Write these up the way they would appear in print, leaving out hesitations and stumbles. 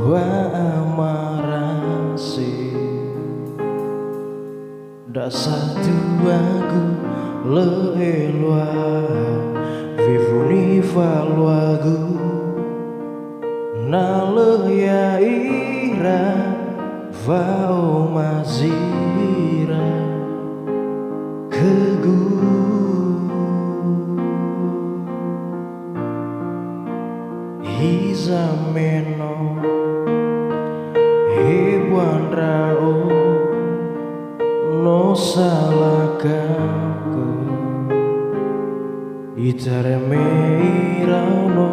wa amarasi da satu aku leelwa vivuni falwagu na le ya ira vao mazira kegu Izameno Hebuan rao No salakaku Itare meirano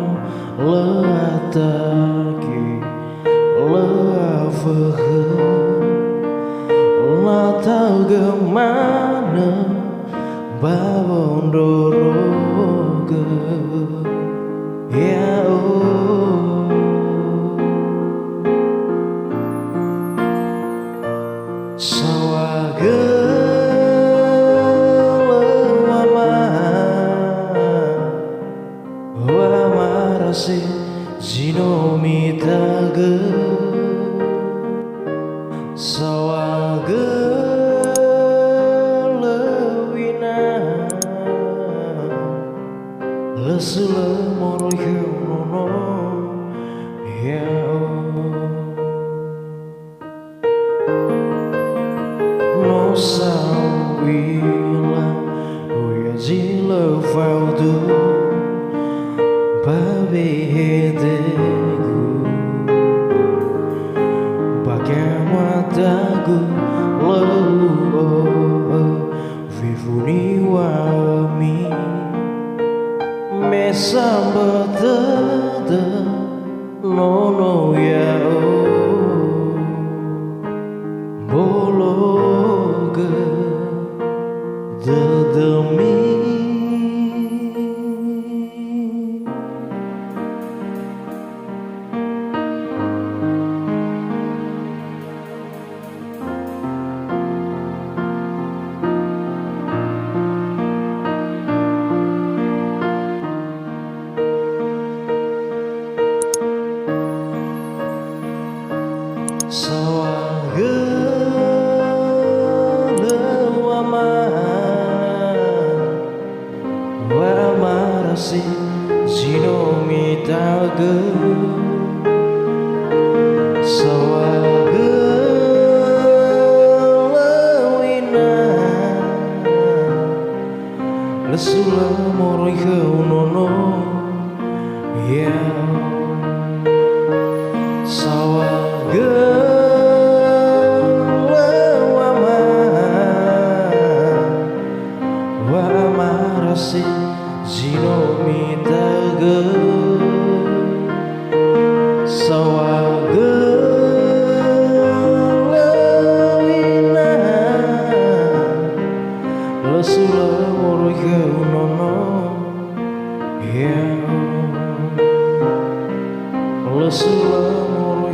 Leataki Leafehe Latau gemana Babondoroge Ya Zino mitaga sawaga lewina lesula moro yono ya no sawila uya zila faudu babe hedegu bagaimataku lo vivuni wami mesambatata nono ya bologa dedemi Sawaga lewama wa marasi zino mitaga sawaga lewina lesula moro yono ya sawaga Zino mitaga sawaga lewina lesula moro yono ya lesula moro